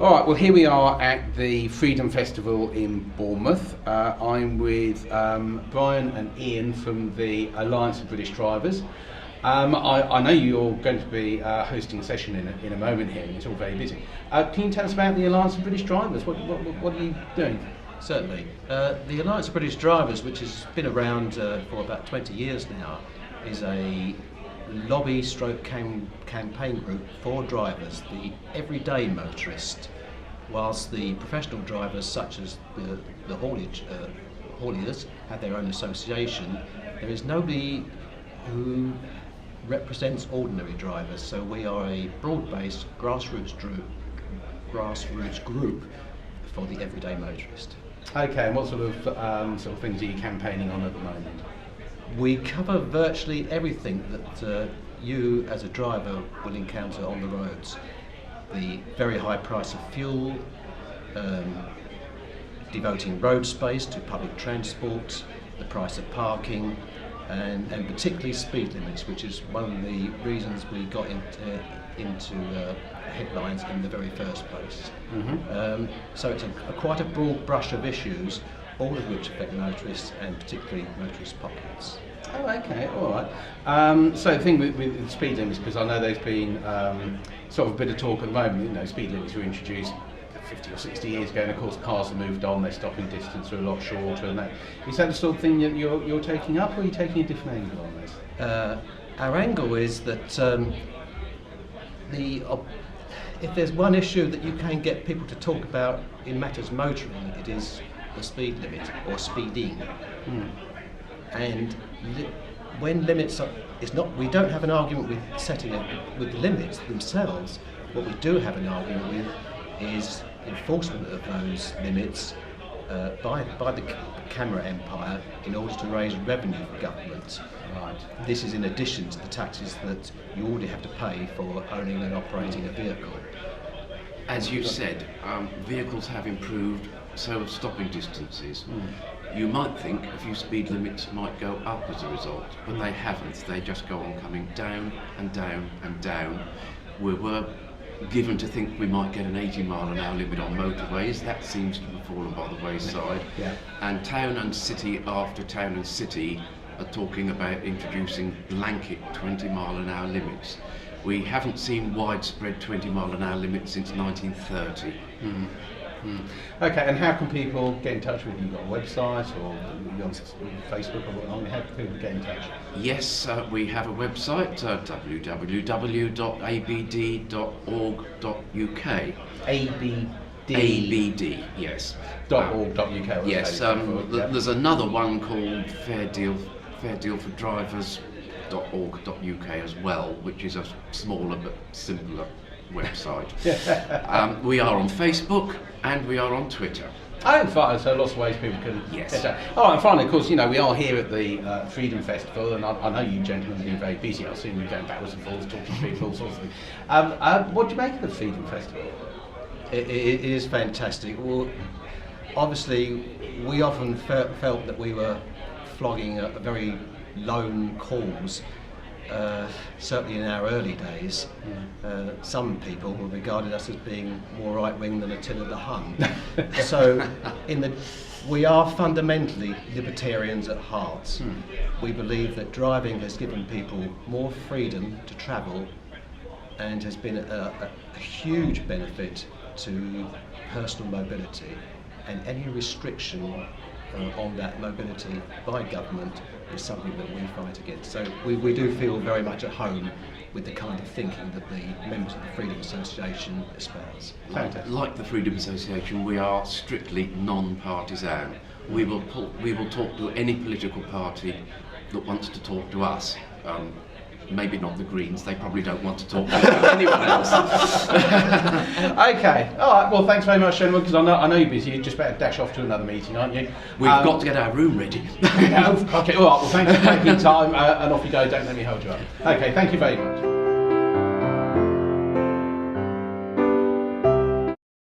All right, well, here we are at the Freedom Festival in Bournemouth. I'm with Brian and Ian from the Alliance of British Drivers. I know you're going to be hosting a session in a moment here, and it's all very busy. Can you tell us about the Alliance of British Drivers? What are you doing? Certainly. The Alliance of British Drivers, which has been around for about 20 years now, is a lobby stroke campaign group for drivers, the everyday motorist, whilst the professional drivers such as the hauliers have their own association. There is nobody who represents ordinary drivers, so we are a broad-based grassroots group for the everyday motorist. Okay, and what sort of things are you campaigning on at the moment? We cover virtually everything that you as a driver will encounter on the roads. The very high price of fuel, devoting road space to public transport, the price of parking, and particularly speed limits, which is one of the reasons we got into headlines in the very first place. Mm-hmm. So it's quite a broad brush of issues, all of which affect motorists and particularly motorist pockets. Oh, okay, all right. So the thing with speed limits, because I know there's been sort of a bit of talk at the moment, you know, speed limits were introduced 50 or 60 years ago, and of course cars have moved on, their stopping distance are a lot shorter, and that. Is that the sort of thing that you're taking up, or are you taking a different angle on this? Our angle is that if there's one issue that you can get people to talk about in matters motoring, it is the speed limit or speeding. Mm. And when limits are, we don't have an argument with setting it with the limits themselves. What we do have an argument with is enforcement of those limits by the camera empire in order to raise revenue for government. Right. This is in addition to the taxes that you already have to pay for owning and operating a vehicle. As you said, vehicles have improved, so have stopping distances. Mm. You might think a few speed limits might go up as a result, but they haven't. They just go on coming down and down and down. We were given to think we might get an 80 mile an hour limit on motorways. That seems to have fallen by the wayside. Yeah. And town and city after town and city are talking about introducing blanket 20 mile an hour limits. We haven't seen widespread 20 mile an hour limits since 1930. Mm. Mm. Okay, and how can people get in touch with you? You've got a website, or are you on Facebook, or whatnot? How can people get in touch? Yes, we have a website, www.abd.org.uk. ABD, yes. .org.uk. Yes, there's another one called Fair Deal for Drivers.org.uk as well, which is a smaller but simpler website. We are on Facebook and we are on Twitter. Oh, fine. So lots of ways people can get that. Oh, and finally, of course, you know, we are here at the Freedom Festival, and I know you gentlemen have been very busy. I've seen you going backwards and forwards, talking to people, all sorts of things. What do you make of the Freedom Festival? It is fantastic. Well, obviously, we often felt that we were flogging a very lone cause. Certainly in our early days, some people regarded us as being more right-wing than Attila the Hun. So we are fundamentally libertarians at heart. We believe that driving has given people more freedom to travel and has been a huge benefit to personal mobility, and any restriction on that mobility by government is something that we fight against. So we do feel very much at home with the kind of thinking that the members of the Freedom Association espouse. Like the Freedom Association, we are strictly non-partisan. We will talk to any political party that wants to talk to us. Maybe not the Greens, they probably don't want to talk to anyone else. Okay, all right, well thanks very much, gentlemen, because I know you're busy. You're just about to dash off to another meeting, aren't you? We've got to get our room ready. Okay, all right, well thanks for taking time, and off you go, don't let me hold you up. Okay, thank you very much.